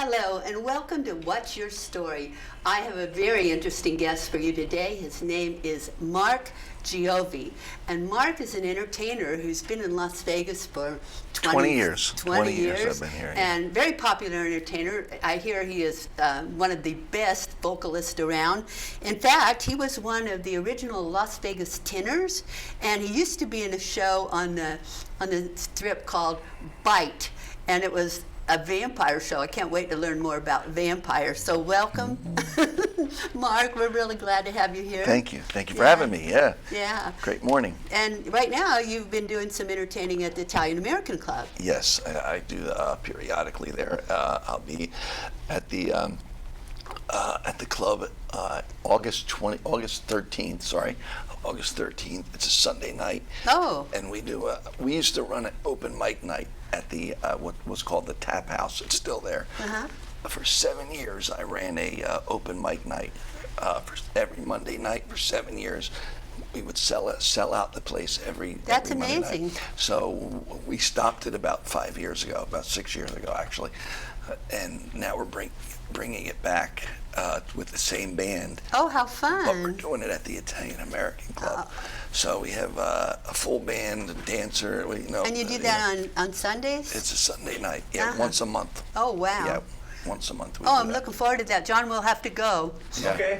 Hello, and welcome to What's Your Story? I have a very interesting guest for you today. His name is Mark Giovi. And Mark is an entertainer who's been in Las Vegas for 20 years. 20 years I've been here. And very popular entertainer. I hear he is one of the best vocalists around. In fact, he was one of the original Las Vegas tenors, and he used to be in a show on the strip called Bite, and it was a vampire show. I can't wait to learn more about vampires. So welcome, Mark. We're really glad to have you here. Thank you. Thank you for having me. Yeah. Yeah. Great morning. And right now, you've been doing some entertaining at the Italian American Club. Yes, I do periodically there. I'll be at the club August 13th. Sorry, August 13th. It's a Sunday night. Oh. And we used to run an open mic night at the what was called the Tap House. It's still there. Uh-huh. For 7 years, I ran a open mic night for every Monday night for 7 years. We would sell out the place every. That's every Monday amazing. night. So we stopped it about 5 years ago, about 6 years ago actually, and now we're bringing it back with the same band. Oh, how fun! But we're doing it at the Italian American Club. So we have a full band, a dancer. And you do that on Sundays? It's a Sunday night, yeah, Uh-huh. once a month. Oh, wow. Yeah, once a month. I'm looking forward to that. John will have to go. Yeah. Okay.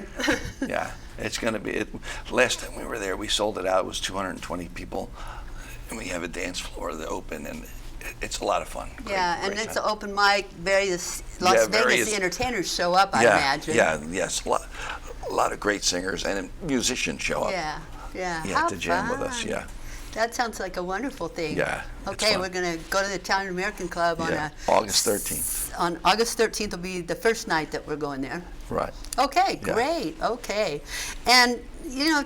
Yeah, it's going to be. Last time we were there, we sold it out. It was 220 people, and we have a dance floor that's open, and it's a lot of fun. Great and it's an open mic. Various Las Vegas entertainers show up, I imagine. Yes, a lot of great singers and musicians show up. Yeah. Yeah, to jam with us. Yeah. That sounds like a wonderful thing. Yeah. Okay, we're going to go to the Italian American Club on August 13th. On August 13th will be the first night that we're going there. Right. Okay, Yeah. great. Okay. And,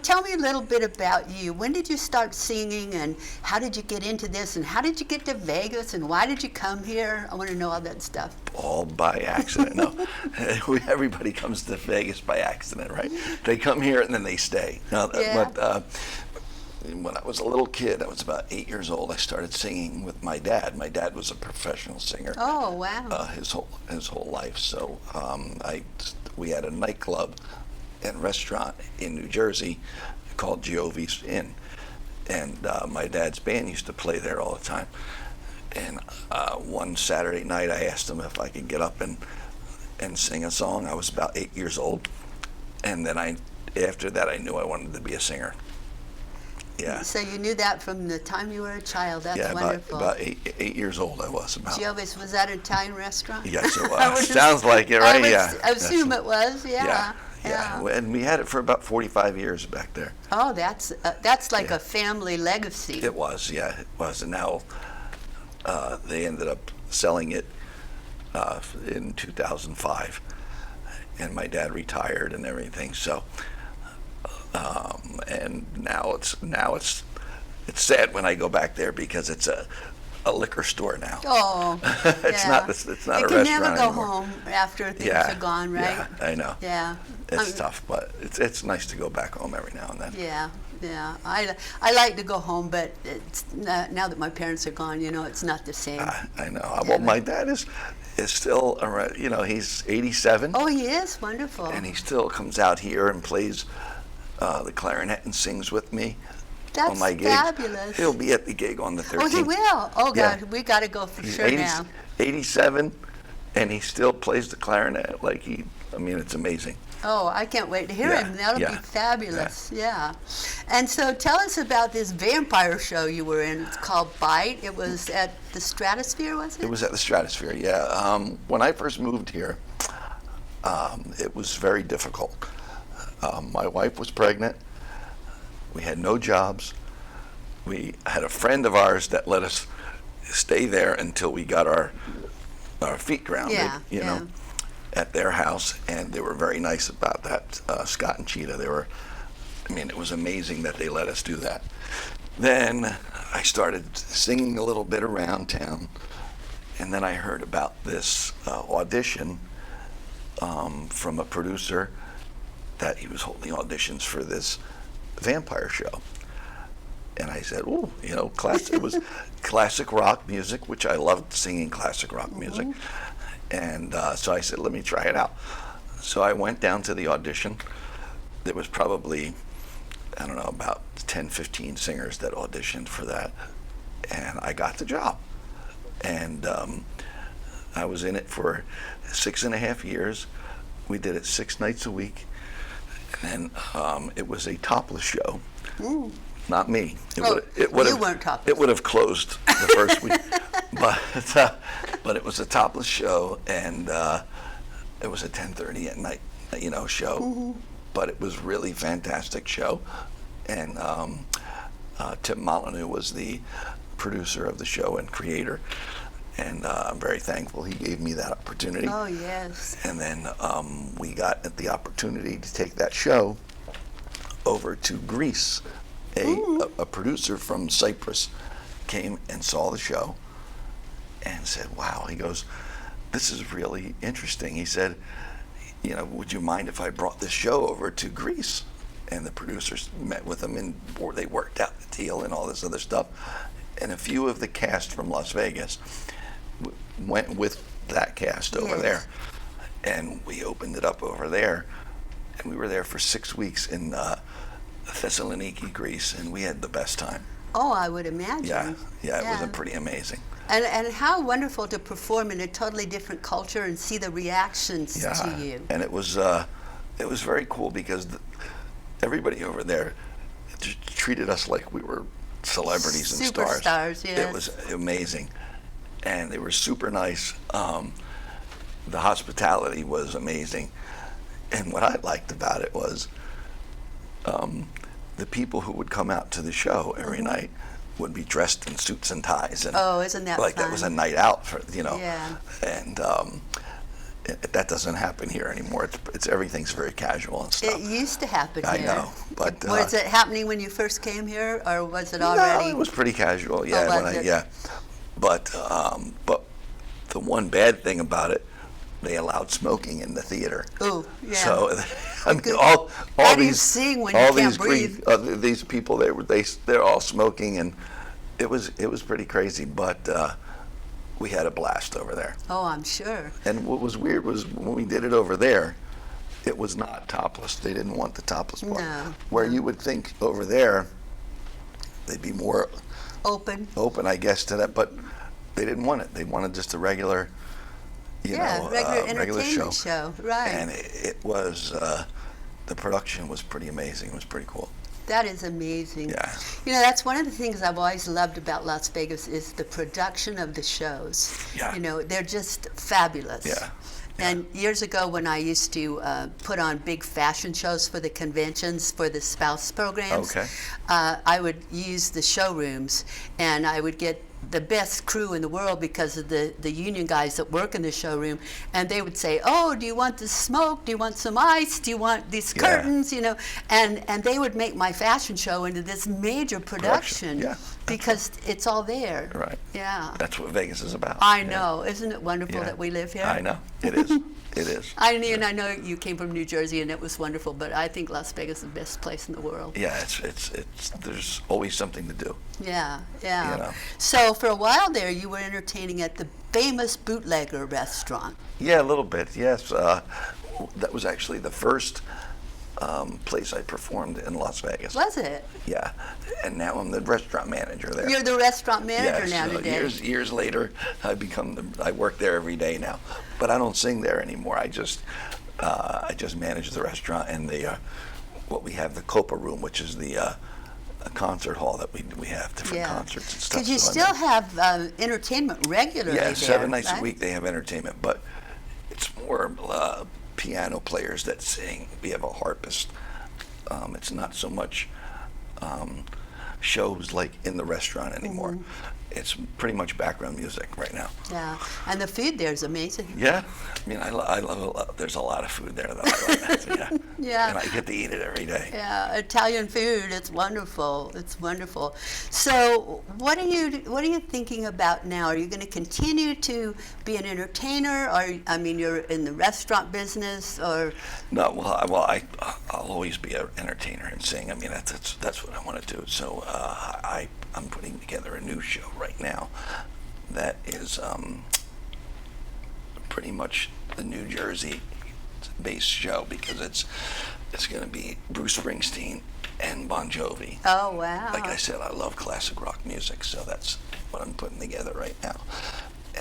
tell me a little bit about you. When did you start singing, and how did you get into this, and how did you get to Vegas, and why did you come here? I want to know all that stuff. All by accident. No, everybody comes to Vegas by accident, right? They come here and then they stay. No, but when I was a little kid, I was about 8 years old, I started singing with my dad. My dad was a professional singer. Oh, wow. His whole life. So we had a nightclub and restaurant in New Jersey called Giovi's Inn, and my dad's band used to play there all the time. And one Saturday night, I asked him if I could get up and sing a song. I was about 8 years old, and then after that, I knew I wanted to be a singer. Yeah. So you knew that from the time you were a child. That's wonderful. About eight years old I was. Giovi's, was that an Italian restaurant? Yes, it was. Sounds like it, right? I assume it was, yeah. And we had it for about 45 years back there. Oh, that's like a family legacy. It was, yeah, it was. And now they ended up selling it in 2005. And my dad retired and everything, so... and now it's sad when I go back there because it's a liquor store now. Oh, it's not a restaurant anymore. You can never go anymore. home after things are gone, right? Yeah, I know. Yeah, it's tough, but it's nice to go back home every now and then. Yeah. I like to go home, but it's now that my parents are gone, it's not the same. I know. Well, my dad is still around. He's 87. Oh, he is? Wonderful. And he still comes out here and plays the clarinet and sings with me on my gigs. That's fabulous. He'll be at the gig on the 13th. Oh, he will? Oh, God, Yeah. we got to go for He's sure now. 87, and he still plays the clarinet. It's amazing. Oh, I can't wait to hear him. That'll be fabulous. Yeah. And so tell us about this vampire show you were in. It's called Bite. It was at the Stratosphere, was it? It was at the Stratosphere, yeah. When I first moved here, it was very difficult. My wife was pregnant. We had no jobs. We had a friend of ours that let us stay there until we got our feet grounded, at their house, and they were very nice about that. Scott and Cheetah, it was amazing that they let us do that. Then I started singing a little bit around town, and then I heard about this audition from a producer that he was holding auditions for this vampire show. And I said, "Ooh, it was classic rock music, which I loved singing classic rock music." And so I said, let me try it out. So I went down to the audition. There was probably, I don't know, about 10, 15 singers that auditioned for that. And I got the job. And I was in it for 6.5 years. We did it 6 nights a week. And it was a topless show. Ooh. Not me. You weren't topless. It would have closed the first week. But it was a topless show, and it was a 10:30 at night, show. Mm-hmm. But it was really fantastic show. And Tim Molyneux was the producer of the show and creator. And I'm very thankful he gave me that opportunity. Oh, yes. And then we got the opportunity to take that show over to Greece. A producer from Cyprus came and saw the show and said, wow, he goes, this is really interesting. He said, would you mind if I brought this show over to Greece? And the producers met with him, and they worked out the deal and all this other stuff. And a few of the cast from Las Vegas went with that cast over there. And we opened it up over there. And we were there for 6 weeks in Thessaloniki, Greece, and we had the best time. Oh, I would imagine. Yeah, it was pretty amazing. And how wonderful to perform in a totally different culture and see the reactions to you. And it was very cool because everybody over there treated us like we were celebrities and stars. Superstars, yes. It was amazing, and they were super nice. The hospitality was amazing, and what I liked about it was the people who would come out to the show every night would be dressed in suits and ties, and isn't that like fun? that was a night out for Yeah. And that doesn't happen here anymore. It's everything's very casual and stuff. It used to happen I here. know, but was it happening when you first came here, or was it already? No, it was pretty casual. Yeah, was it? yeah. But the one bad thing about it, they allowed smoking in the theater. Oh, yeah. So I mean, all How do you these sing when you all can't these breathe? these people they're all smoking, and it was pretty crazy. But we had a blast over there. Oh, I'm sure. And what was weird was when we did it over there, it was not topless. They didn't want the topless part. No. Where you would think over there, they'd be more Open, I guess, to that, but they didn't want it. They wanted just a regular, regular entertainment show. show, right? And it was, the production was pretty amazing. It was pretty cool. That is amazing. Yeah. That's one of the things I've always loved about Las Vegas is the production of the shows. Yeah. They're just fabulous. Yeah. And years ago, when I used to put on big fashion shows for the conventions, for the spouse programs, I would use the showrooms, and I would get the best crew in the world because of the union guys that work in the showroom, and they would say, oh, do you want the smoke? Do you want some ice? Do you want these curtains? And they would make my fashion show into this major production. Yeah. Because it's all there. Right. Yeah. That's what Vegas is about. I know. Isn't it wonderful that we live here? I know. It is. It is. I know you came from New Jersey and it was wonderful, but I think Las Vegas is the best place in the world. Yeah, it's there's always something to do. Yeah. So for a while there, you were entertaining at the famous Bootlegger restaurant. Yeah, a little bit. Yes, that was actually the first place I performed in Las Vegas. Was it? Yeah, and now I'm the restaurant manager there. You're the restaurant manager now today. Years later, I work there every day now, but I don't sing there anymore. I just manage the restaurant and what we have, the Copa Room, which is the concert hall that we have different concerts and stuff. Because you still have entertainment regularly there. Yeah, 7 nights right? a week they have entertainment, but it's more piano players that sing. We have a harpist. It's not so much shows like in the restaurant anymore. Mm-hmm. It's pretty much background music right now. Yeah, and the food there is amazing. Yeah, I mean, I love a lot. There's a lot of food there that I like. Yeah. Yeah. And I get to eat it every day. Yeah, Italian food, it's wonderful. It's wonderful. So, what are you thinking about now? Are you going to continue to be an entertainer, or you're in the restaurant business, or? No, I'll always be an entertainer and sing. I mean, that's what I want to do. So I'm putting together a new show right now that is pretty much the New Jersey-based show because it's going to be Bruce Springsteen and Bon Jovi. Oh, wow. Like I said, I love classic rock music, so that's what I'm putting together right now.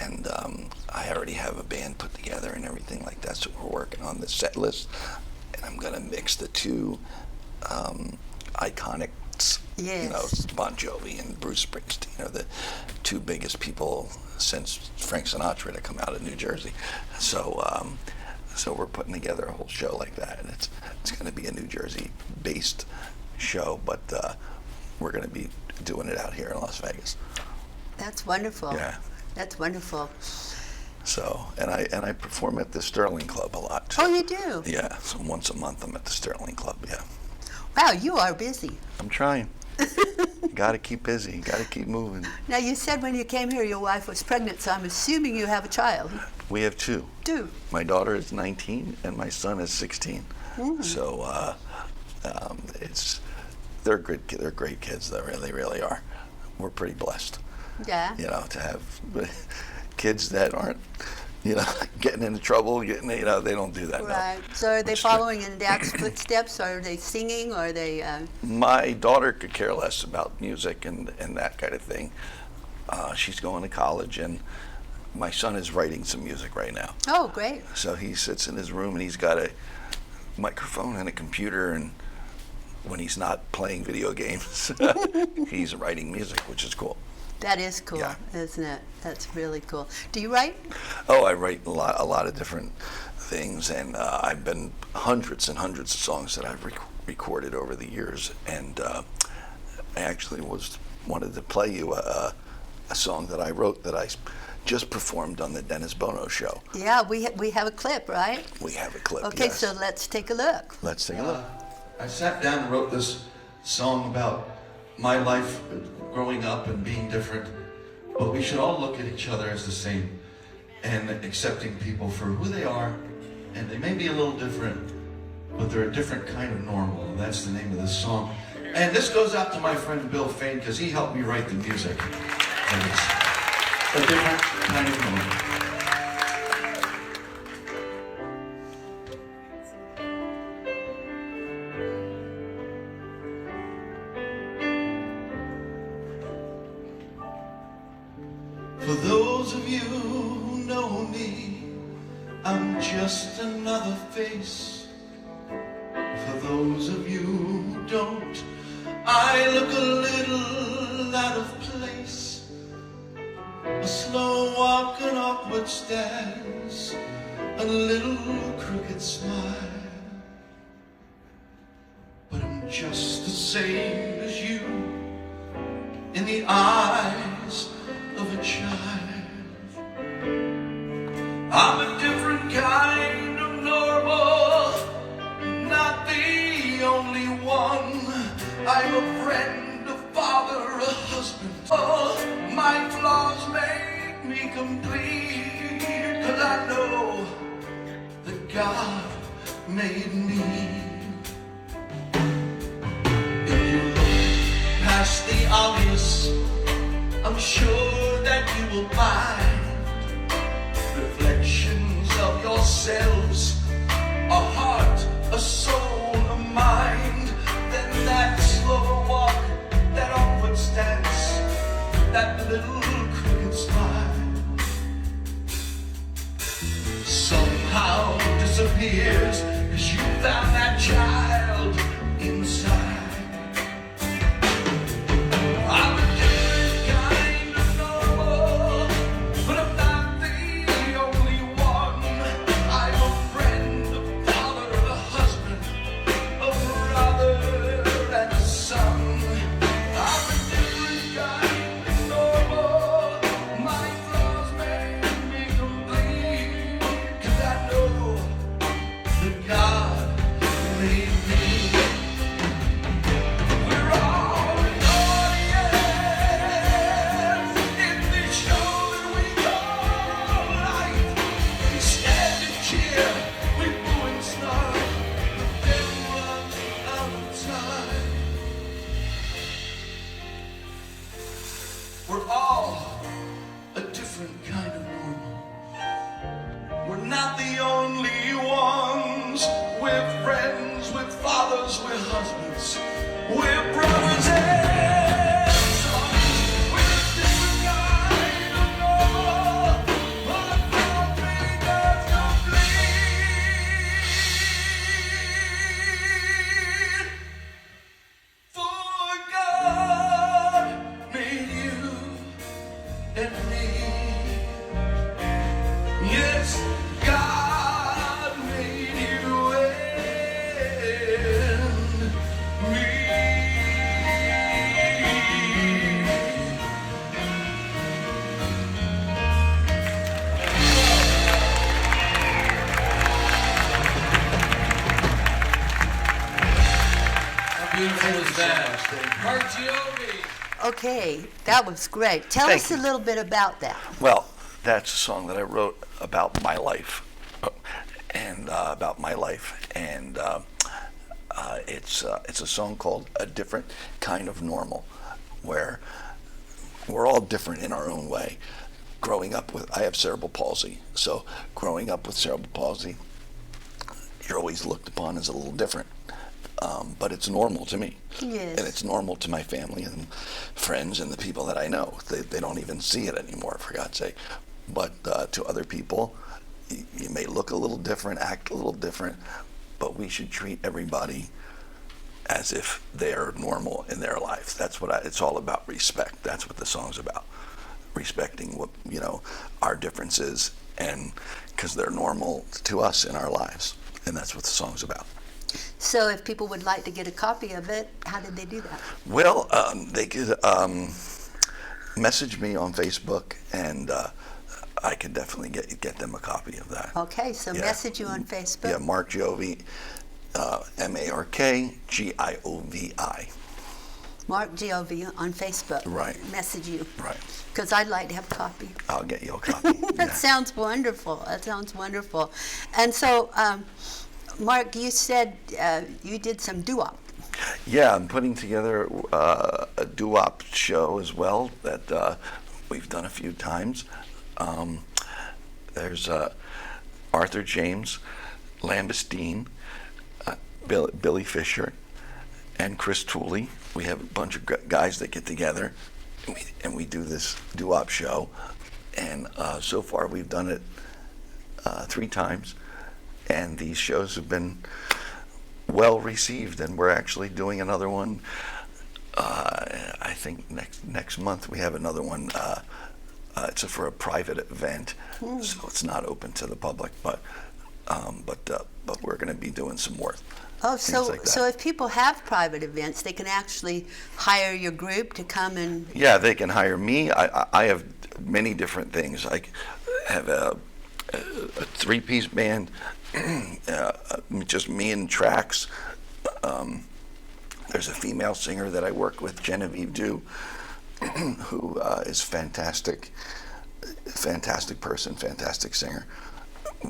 And I already have a band put together and everything like that, so we're working on the set list. And I'm going to mix the two iconics, Yes. you know, Bon Jovi and Bruce Springsteen are the two biggest people since Frank Sinatra to come out of New Jersey. So so we're putting together a whole show like that, and it's going to be a New Jersey-based show, but we're going to be doing it out here in Las Vegas. That's wonderful. Yeah. That's wonderful. So, and I perform at the Sterling Club a lot too. Oh, you do? Yeah, so once a month I'm at the Sterling Club, yeah. Wow, you are busy. I'm trying. Got to keep busy, got to keep moving. Now, you said when you came here your wife was pregnant, so I'm assuming you have a child. We have two. Two. My daughter is 19 and my son is 16. So they're great kids. They really are. We're pretty blessed. Yeah. You know, to have kids that aren't, you know, getting into trouble. They don't do that. Right. No. So are they Which- following in Dad's footsteps? Or are they singing? Or are they? My daughter could care less about music and that kind of thing. She's going to college, and my son is writing some music right now. Oh, great. So he sits in his room and he's got a microphone and a computer, and when he's not playing video games, he's writing music, which is cool. That is cool, Yeah. isn't it? That's really cool. Do you write? Oh, I write a lot of different things, and I've been hundreds and hundreds of songs that I've recorded over the years, and I actually wanted to play you a song that I wrote that I just performed on the Dennis Bono show. Yeah, we have a clip, right? We have a clip. Okay, yes. so let's take a look. Let's take a look. I sat down and wrote this song about my life growing up and being different, but we should all look at each other as the same and accepting people for who they are, and they may be a little different, but they're a different kind of normal, and that's the name of this song. And this goes out to my friend Bill Fain, because he helped me write the music. And it's a different kind of normal. For those of you who know me, I'm just another face. For those of you who don't, I look a little out of place. A slow walk, an awkward stance, a little crooked smile. But I'm just the same as you in the eyes of a child. I'm a different kind of normal, not the only one. I'm a friend, a father, a husband. Oh, my flaws make me complete, 'cause I know that God made me. If you look past the obvious, I'm sure that you will find reflections of yourselves, a heart, a soul, a mind. Then that slow walk, that awkward stance, that little crooked smile somehow disappears, 'cause you found that child inside. I'm a different kind of normal, but I'm not the only one. I'm a friend, a father, a husband, a brother, and a son. I'm a different kind of normal. My flaws make me complete, 'cause I know that God made not the only ones. We're friends, we're fathers, we're husbands, we're brothers and sons. We're a different kind of love. Our love made us complete. For God made you and me. Yes, God made you and me. How beautiful is that? Mark Giovi. Okay, that was great. Tell Thank us you. a little bit about that. Well, that's a song that I wrote about my life, and about my life, and it's a song called "A Different Kind of Normal," where we're all different in our own way. Growing up with, I have cerebral palsy, so growing up with cerebral palsy, you're always looked upon as a little different. But it's normal to me. Yes. And it's normal to my family and friends and the people that I know. They don't even see it anymore, for God's sake. But to other people, you may look a little different, act a little different, but we should treat everybody as if they're normal in their life. That's what it's all about, respect. That's what the song's about. Respecting what, our differences, and because they're normal to us in our lives. And that's what the song's about. So if people would like to get a copy of it, how did they do that? Well, they could message me on Facebook, and I could definitely get them a copy of that. Okay, so Yeah. message you on Facebook. Yeah, Mark Giovi, MarkGiovi. Mark Giovi on Facebook. Right. Message you. Right. Because I'd like to have a copy. I'll get you a copy. That Yeah. sounds wonderful. That sounds wonderful. And so, Mark, you said you did some doo-wop. Yeah, I'm putting together a doo-wop show as well that we've done a few times. There's Arthur James, Lambus Dean, Billy Fisher, and Chris Tooley. We have a bunch of guys that get together, and we do this doo-wop show. And so far we've done it 3 times, and these shows have been well received, and we're actually doing another one. I think next month we have another one. It's for a private event, so it's not open to the public. But we're going to be doing some more. Oh, things like that. so if people have private events, they can actually hire your group to come and. Yeah, they can hire me. I have many different things. I have a 3-piece band, just me and tracks. There's a female singer that I work with, Genevieve Doo, who is fantastic person, fantastic singer.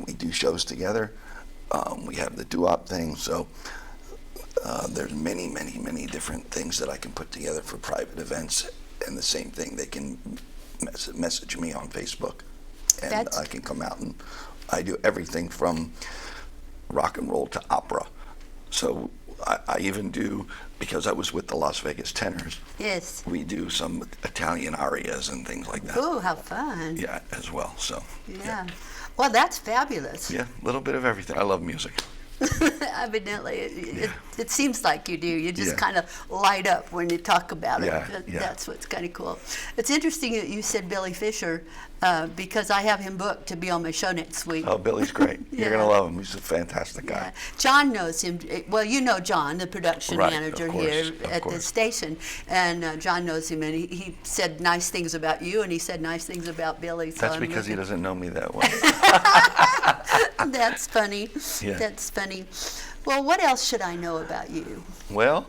We do shows together. We have the doo-wop thing, so there's many different things that I can put together for private events. And the same thing, they can message me on Facebook, and I can come out, and I do everything from rock and roll to opera. So I even do, because I was with the Las Vegas Tenors. Yes. We do some Italian arias and things like that. Oh, how fun. Yeah, as well. So Yeah. Well, that's fabulous. yeah, a little bit of everything. I love music. Evidently, it seems like you do. You just Yeah. kind of light up when you talk about it. Yeah, yeah. That's what's kind of cool. It's interesting that you said Billy Fisher, because I have him booked to be on my show next week. Oh, Billy's great. You're Yeah. gonna love him. He's a fantastic guy. Yeah. John knows him. Well, you know John, the production Right, manager of course, here of at the course. station. And John knows him, and he said nice things about you, and he said nice things about Billy. So That's I'm because he looking- doesn't know me that well. That's funny. Yeah. That's funny. Well, what else should I know about you? Well,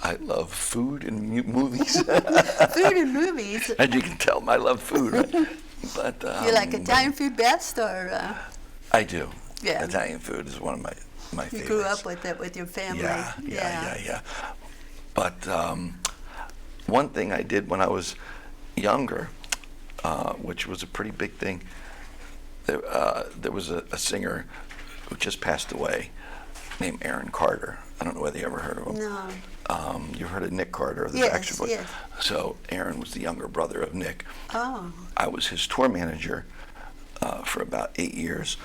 I love food and movies. Food and movies. As you can tell, I love food. Right? But You like Italian food best, or I do. Yeah. Italian food is one of my you favorites. grew up with it with your family? Yeah. But one thing I did when I was younger, which was a pretty big thing. There was a singer who just passed away named Aaron Carter. I don't know whether you ever heard of him. No. You heard of Nick Carter of the Yes, Backstreet Boys? yes. So Aaron was the younger brother of Nick. Oh. I was his tour manager for about 8 years,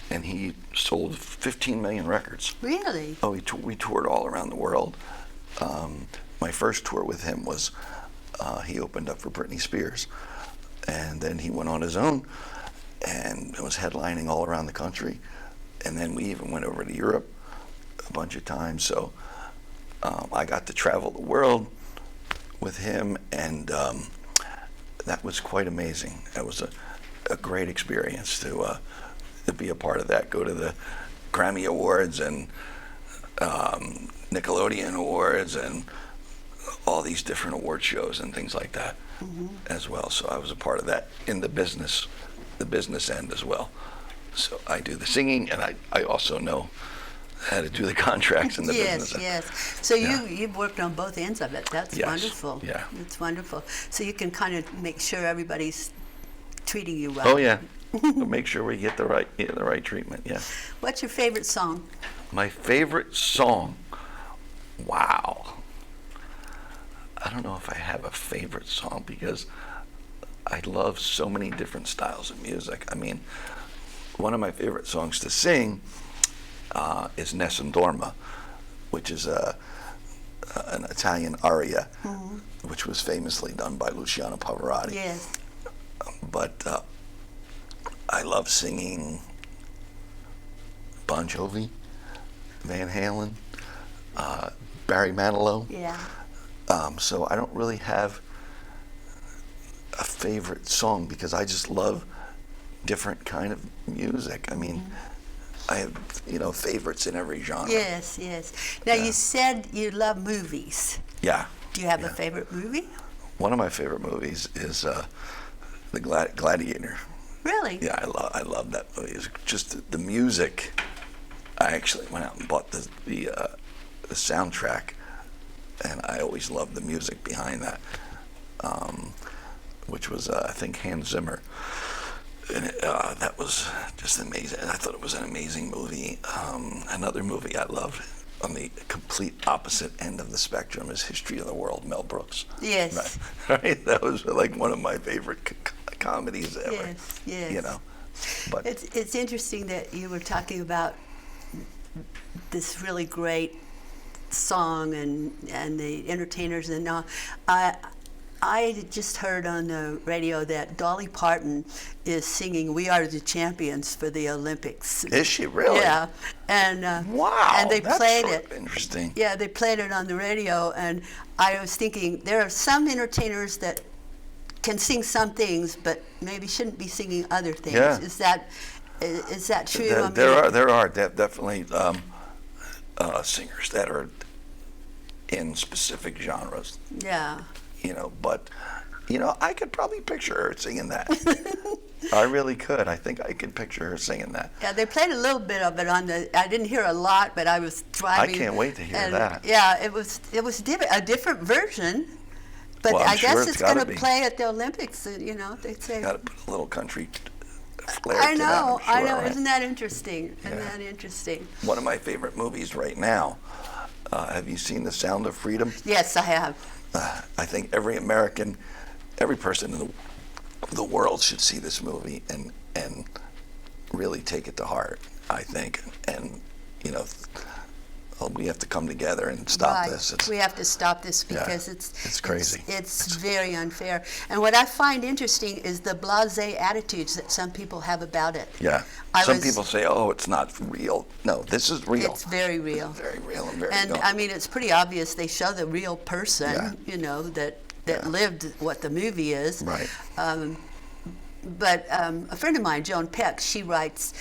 and he sold 15 million records. Really? Oh, we toured all around the world. My first tour with him was he opened up for Britney Spears, and then he went on his own and was headlining all around the country. And then we even went over to Europe a bunch of times. So I got to travel the world with him, and that was quite amazing. That was a great experience to be a part of that. Go to the Grammy Awards and Nickelodeon Awards and all these different award shows and things like that as well. So I was a part of that in the business end as well. So I do the singing, and I also know how to do the contracts in the business end. Yes. So Yeah. you've worked on both ends of it. That's Yes. wonderful. Yeah. It's wonderful. So you can kind of make sure everybody's treating you well. Oh yeah, we'll make sure we get the right treatment. Yeah. What's your favorite song? My favorite song. Wow. I don't know if I have a favorite song because I love so many different styles of music. I mean, one of my favorite songs to sing is Nessun Dorma, which is an Italian aria, which was famously done by Luciano Pavarotti. Yes. But I love singing Bon Jovi, Van Halen, Barry Manilow. Yeah. So I don't really have a favorite song because I just love different kind of music. I mean, I have, favorites in every genre. Yes. Now Yeah. you said you love movies. Yeah. Do you have a Yeah. favorite movie? One of my favorite movies is the Gladiator. Really? Yeah, I love that movie. It's just the music. I actually went out and bought the soundtrack, and I always loved the music behind that, which was I think Hans Zimmer, and that was just amazing. I thought it was an amazing movie. Another movie I loved on the complete opposite end of the spectrum is History of the World, Mel Brooks. Yes. Right? That was like one of my favorite comedies ever. Yes. But It's interesting that you were talking about this really great song and the entertainers and all. I just heard on the radio that Dolly Parton is singing "We Are the Champions" for the Olympics. Is she really? Yeah, and Wow. and they that's played sort it. of interesting. Yeah, they played it on the radio, and I was thinking there are some entertainers that can sing some things, but maybe shouldn't be singing other things. Yeah. Is that true? There are definitely singers that are in specific genres. Yeah. But I could probably picture her singing that. I really could. I think I could picture her singing that. Yeah, they played a little bit of it I didn't hear a lot, but I was driving. I can't wait to hear and, that. Yeah, it was a different version, but Well, I'm I guess sure it's it's going gotta to be. play at the Olympics. They say. Got to put a little country flair I to that. know, I'm sure, right? Isn't that interesting? Isn't Yeah. that interesting? One of my favorite movies right now. Have you seen The Sound of Freedom? Yes, I have. I think every American, every person in the world should see this movie and really take it to heart, I think. And, we have to come together and stop Right. this. We have to stop this Yeah, because it's crazy. It's very unfair. And what I find interesting is the blasé attitudes that some people have about it. Yeah. I Some was- people say, oh, it's not real. No, this is real. It's very real. Very real and very And real. I mean, it's pretty obvious they show the real person, that Yeah. lived what the movie is. Right. But a friend of mine, Joan Peck, she writes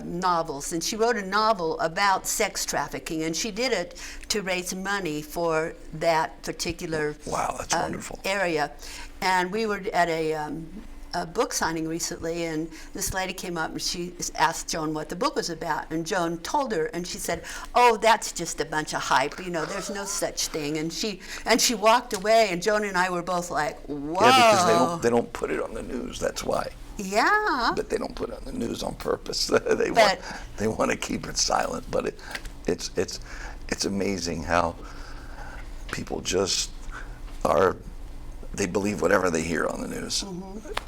novels, and she wrote a novel about sex trafficking, and she did it to raise money for that particular Wow, that's wonderful. area. And we were at a book signing recently, and this lady came up and she asked Joan what the book was about, and Joan told her, and she said, "Oh, that's just a bunch of hype. You know, there's no such thing." And she walked away, and Joan and I were both like, "Whoa!" Yeah, because they don't put it on the news. That's why. Yeah. But they don't put it on the news on purpose. they want to keep it silent. But it's amazing how people just are. They believe whatever they hear on the news.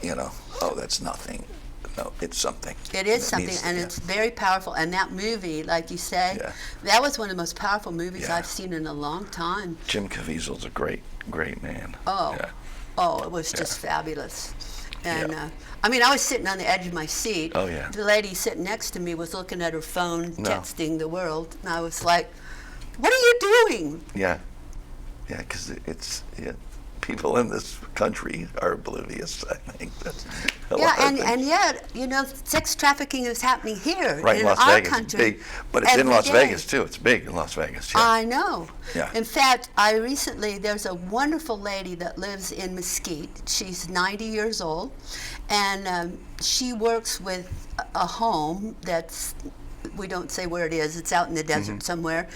You know, oh, that's nothing. No, it's something. It is something, and it's very powerful. And that movie, like you say, that was one of the most powerful movies I've seen in a long time. Jim Caviezel's a great man. Oh, it was just fabulous. And I mean, I was sitting on the edge of my seat. Oh, yeah. The lady sitting next to me was looking at her phone, texting the world, and I was like, "What are you doing?" Yeah, because people in this country are oblivious. I think that's and yet, you know, sex trafficking is happening here right, in Las our Vegas, country. big, but it's in Las Vegas too. It's big in Las Vegas. Yeah. I know. Yeah. In fact, there's a wonderful lady that lives in Mesquite. She's 90 years old, and she works with a home that's, we don't say where it is, it's out in the desert somewhere,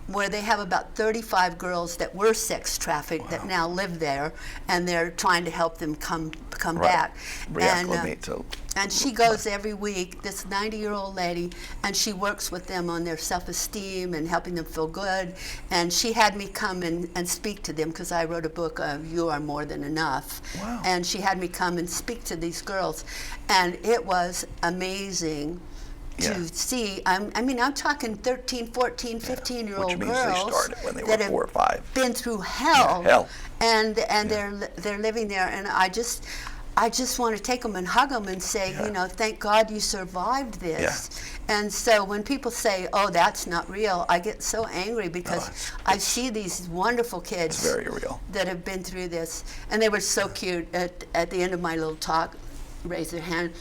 where they have about 35 girls that were sex trafficked that now live there, and they're trying to help them come back. And she goes every week, this 90-year-old lady, and she works with them on their self-esteem and helping them feel good. And she had me come and speak to them because I wrote a book, You Are More Than Enough. Wow. And she had me come and speak to these girls. And it was amazing to see. I mean, I'm talking 13, 14, 15-year-old Which means girls they started when they that were 4 or 5. been through hell. Hell. And they're living there, and I just want to take them and hug them and say, you know, thank God you survived this. And so when people say, "Oh, that's not real," I get so angry because I see these wonderful kids It's very real. that have been through this, and they were so cute. At the end of my little talk, raised their hand.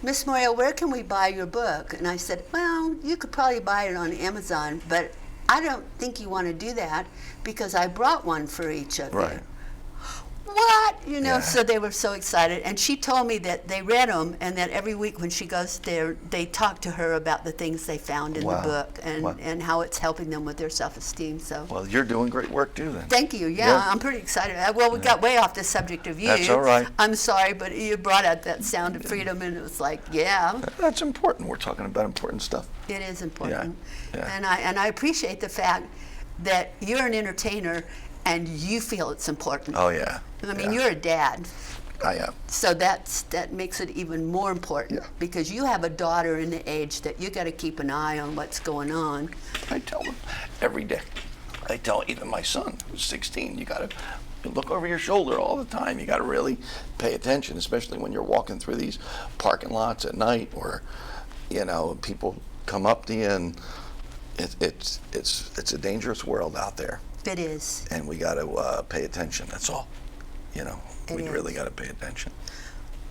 "Miss Moria, where can we buy your book?" And I said, "Well, you could probably buy it on Amazon, but I don't think you want to do that because I brought one for each of you." What? You know, so they were so excited. And she told me that they read them and that every week when she goes there, they talk to her about the things they found in the book and how it's helping them with their self-esteem. So. Well, you're doing great work too then. Thank you. Yeah, I'm pretty excited. Well, we got way off the subject of you. That's all right. I'm sorry, but you brought out that sound of freedom, and it was like, That's important. We're talking about important stuff. It is important. Yeah. And I appreciate the fact that you're an entertainer and you feel it's important. Oh, yeah. I mean, you're a dad. I am. So that makes it even more important because you have a daughter in the age that you got to keep an eye on what's going on. I tell them every day. I tell even my son, who's 16, you got to look over your shoulder all the time. You got to really pay attention, especially when you're walking through these parking lots at night, or, you know, people come up to you, and it's a dangerous world out there. It is. And we got to pay attention. That's all. You know, we really got to pay attention.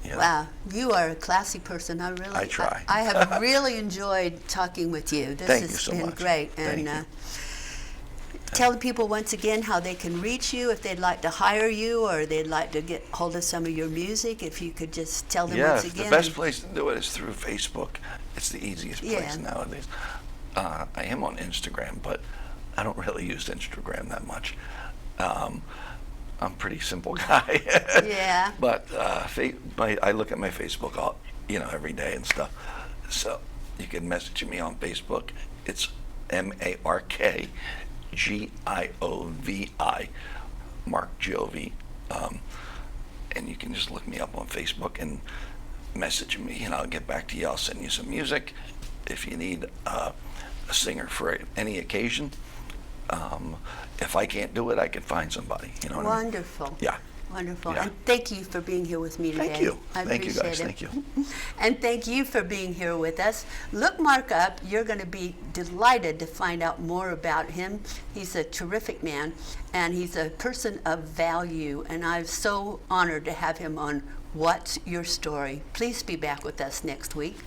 You know? Wow, you are a classy person. I try. I have really enjoyed talking with you. This has been great. And tell the people once again how they can reach you if they'd like to hire you or they'd like to get hold of some of your music. If you could just tell them once again. The best place to do it is through Facebook. It's the easiest place nowadays. I am on Instagram, but I don't really use Instagram that much. I'm a pretty simple guy. But I look at my Facebook every day and stuff. So you can message me on Facebook. It's MarkGiovi, Mark Giovi. And you can just look me up on Facebook and message me, and I'll get back to you. I'll send you some music. If you need a singer for any occasion, if I can't do it, I can find somebody. You know what I mean? Wonderful. Yeah. Wonderful. Yeah. And thank you for being here with me today. Thank you. I Thank you, appreciate guys. it. Thank you. And thank you for being here with us. Look Mark up. You're going to be delighted to find out more about him. He's a terrific man, and he's a person of value, and I'm so honored to have him on What's Your Story. Please be back with us next week.